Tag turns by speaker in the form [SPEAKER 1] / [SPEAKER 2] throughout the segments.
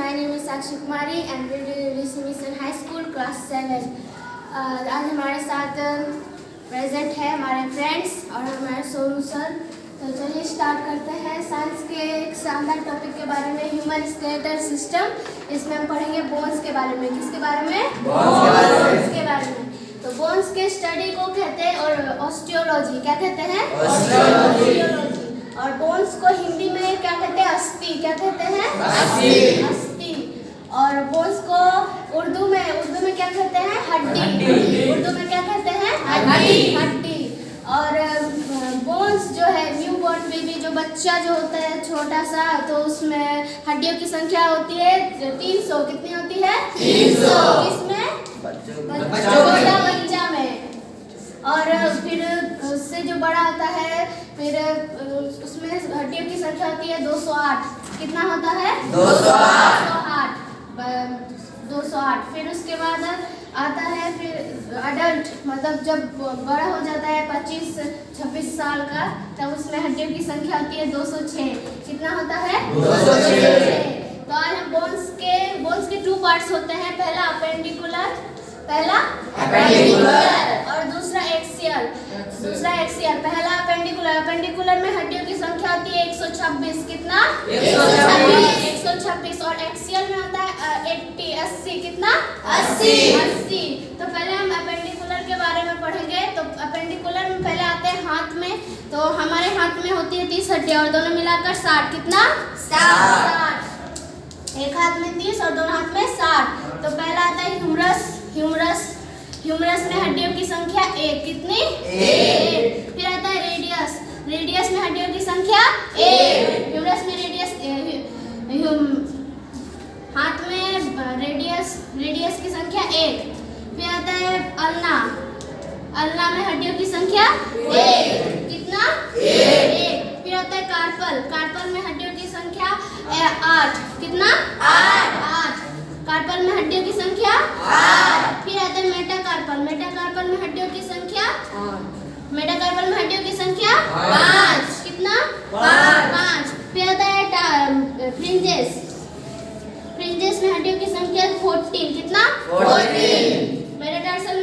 [SPEAKER 1] my name is Sakshi Kumari and we will Rishi Mission High School class 7. आज हमारे साथ present है हमारे फ्रेंड्स और हमारे सोनू सर। तो चलिए स्टार्ट करते हैं साइंस के एक शानदार टॉपिक के बारे में, ह्यूमन स्केलेटल सिस्टम। इसमें हम पढ़ेंगे बोन्स के बारे में। किसके बारे में? बोन्स के बारे में। तो बोन्स के स्टडी को कहते हैं और ऑस्टियोलॉजी। क्या कहते हैं? ऑस्टियोलॉजी। और बोन्स को हिंदी में क्या कहते हैं? अस्थि। क्या कहते हैं? अस्थि। और बोन्स को उर्दू में क्या कहते हैं? हड्डी। उर्दू में क्या कहते हैं? हड्डी। और बोन्स जो है न्यू बॉर्न बेबी, जो बच्चा जो होता है छोटा सा, तो उसमें हड्डियों की संख्या होती है 300। कितनी होती है? 300। किसमें? छोटा बच्चा में। और फिर उससे जो बड़ा होता है फिर उसमें हड्डियों की संख्या होती है 208। कितना होता है? 208। फिर उसके बाद आता है फिर अडल्ट, मतलब जब बड़ा हो जाता है 25-26 साल का, तब उसमें हड्डियों की संख्या होती है 206। कितना होता है? 206। तो आज हम बोन्स के 2 पार्ट्स होते हैं। पहला अपेंडिकुलर और दूसरा एक्सियल। पहला अपेंडिकुलर में हड्डियों की संख्या होती है 126। कितना? 126। और एक्सियल में होता है 80। कितना? 80। तो पहले हम अपेंडिकुलर के बारे में पढ़ेंगे। तो अपेंडिकुलर में पहले आते हैं हाथ में। तो हमारे हाथ में होती है 30 हड्डियां और दोनों मिलाकर 60। कितना? 60। एक हाथ में 30 और दोनों हाथ में 60। तो पहला आता है ह्यूमरस में हड्डियों की संख्या 1। कितनी? 1। फिर आता है रेडियस में हड्डियों की संख्या 1। ह्यूमरस में हाथ में रेडियस की संख्या 1। फिर आता है अल्ना में हड्डियों की संख्या 1। कितना? 1। फिर आता है कार्पल में हड्डियों की संख्या 8। कितना? 8। कार्पल में हड्डियों की संख्या 8। फिर आता है मेटाकार्पल में हड्डियों की संख्या 5। कितना? 5। फिर आता है फ्रिंजेस में हड्डियों की संख्या 14। कितना? 14। मेटाटार्सल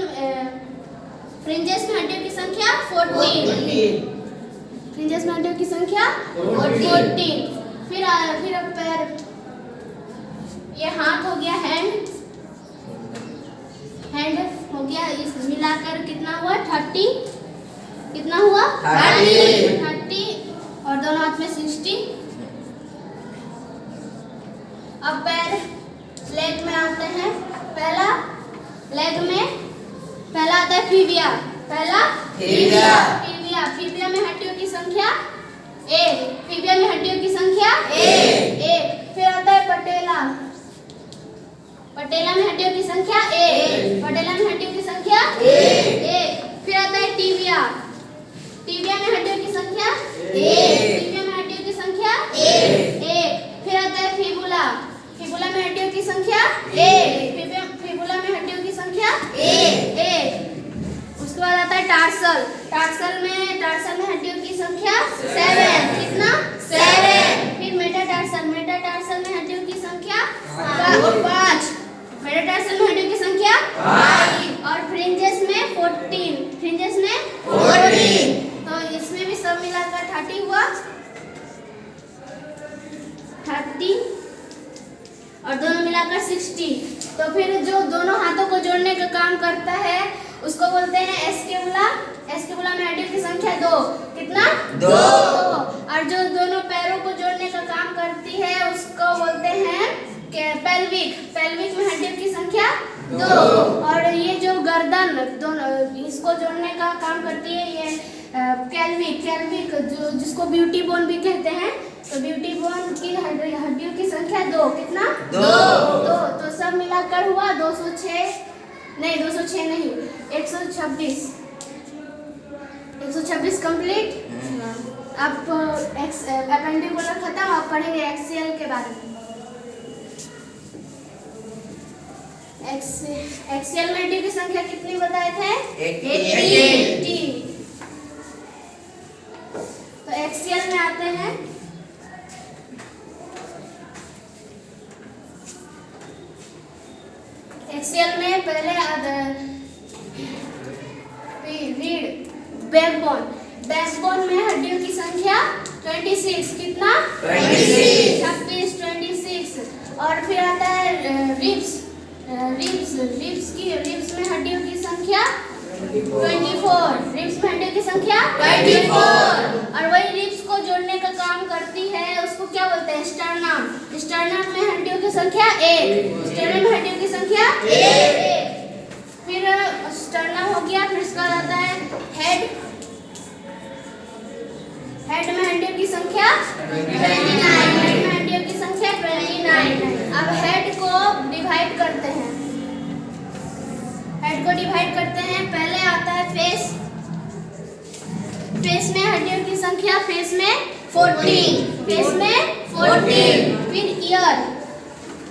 [SPEAKER 1] फ्रिंजेस में हड्डियों की संख्या 14। फ्रिंजेस में हड्डियों की संख्या 14। फिर पैर, ये हाथ हो गया, हैंड हो गया। इस मिलाकर कितना हुआ? 30। कितना हुआ? 30। और दोनों हाथ में 60। अब पैर लेग में आते हैं। पहला आता है फीबिया। फीबिया में हड्डियों की संख्या 1। फिर आता है पटेला में हड्डियों की संख्या 1। फिर आता है टिबिया में हड्डियों की संख्या 1। फिर आता है फिबुला में हड्डियों की संख्या 1। उसके बाद आता है टार्सल में हड्डियों की संख्या 7। कितना? 7। फिर मेटाटार्सल में हड्डियों की संख्या 5। मेटाटार्सल में हड्डियों की संख्या 5। और फ्रिंजेस में 14। तो इसमें भी सब मिलाकर 30 हुआ। 30 और दोनों मिलाकर 60। तो फिर जो दोनों हाथों को जोड़ने का काम करता है उसको बोलते हैं एस्केबुला में हड्डियों की संख्या 2। कितना? 2। और जो दोनों पैरों को जोड़ने का काम करती है उसको बोलते हैं पेल्विक में हड्डियों की संख्या 2। और ये जो गर्दन दोनों इसको जोड़ने का काम करती है ये कैल्विक, जो जिसको ब्यूटी बोन भी कहते हैं। तो ब्यूटी बोन की हड्डियों की संख्या 2। कितना? 2। तो सब मिलाकर हुआ 206 नहीं 126 कंप्लीट। अब अपेंडिकुलर खत्म। अब पढ़ेंगे एक्सियल के बारे में। एक्सियल में हड्डियों की संख्या कितनी बताए थे? 80। तो एक्सियल में आते हैं। बैकबोन, बैकबोन में हड्डियों की संख्या 26, कितना 26, 26। और फिर आता है रिब्स, रिब्स में हड्डियों की संख्या 24, रिब्स में हड्डियों की संख्या 24। और वही रिब्स को जोड़ने का काम करती है, उसको क्या बोलते हैं, स्टर्नम, स्टर्नम में हड्डियों की संख्या 1, स्टर्नम में हड्डियों की संख्या 1। फिर स्टर्नम हो गया, फिर उसका आता है हेड, हेड में हड्डियों की संख्या 29, हेड में हड्डियों की संख्या 29। अब हेड को डिवाइड करते हैं, हेड को डिवाइड करते हैं। पहले आता है फेस, फेस में हड्डियों की संख्या, फेस में 14, फेस में 14। फिर ईयर,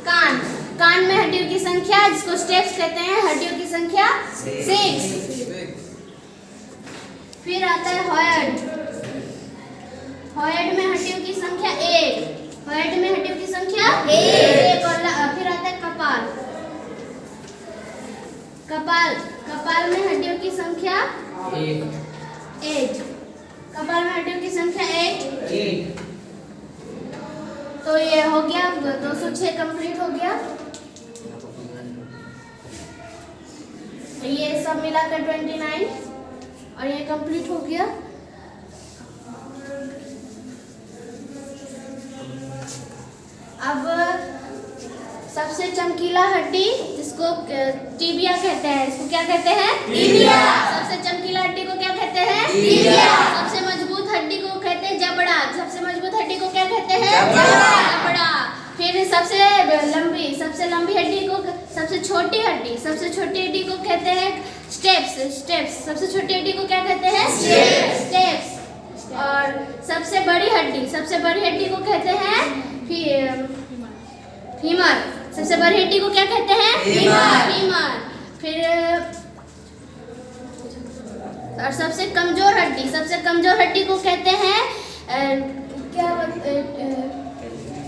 [SPEAKER 1] कान, कान में हड्डियों की संख्या, जिसको स्टेप्स कहते हैं, हड्डियों की संख्या 6। फिर आता है हेड, हेड में हड्डियों की संख्या 1, हेड में हड्डियों की संख्या 1। फिर आता है कपाल, कपाल, कपाल में हड्डियों की संख्या 8, कपाल में हड्डियों की संख्या 8। तो ये हो गया, 206 कंप्लीट हो गया। ये सब मिलाकर 29 और ये कंप्लीट हो गया। अब सबसे चमकीला हड्डी, जिसको टिबिया कहते हैं, इसको क्या कहते हैं, टिबिया। सबसे चमकीला हड्डी को क्या कहते हैं, टिबिया। सबसे मजबूत हड्डी को कहते हैं जबड़ा, सबसे मजबूत हड्डी को क्या कहते हैं, जबड़ा। फिर सबसे लंबी हड्डी को, सबसे छोटी हड्डी को कहते हैं स्टेप्स, सबसे छोटी हड्डी को क्या कहते हैं, स्टेप्स। और सबसे बड़ी हड्डी को कहते हैं फीमर, सबसे बड़ी हड्डी को क्या कहते हैं, फीमर। फिर और सबसे कमजोर हड्डी को कहते हैं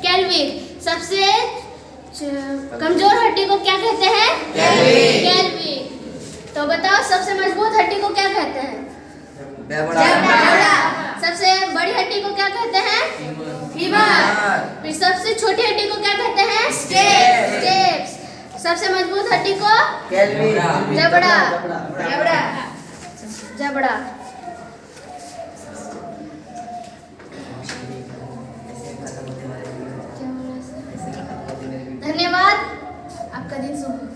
[SPEAKER 1] कैल्विक, सबसे कमजोर हड्डी को क्या कहते हैं, कैल्विक। तो बताओ सबसे मजबूत हड्डी को क्या कहते हैं, जबड़ा। सबसे बड़ी हड्डी को क्या कहते हैं, फीमर। फिर सबसे छोटी हड्डी को क्या कहते हैं, स्टेप्स। सबसे मजबूत हड्डी को जबड़ा। धन्यवाद, आपका दिन शुभ हो।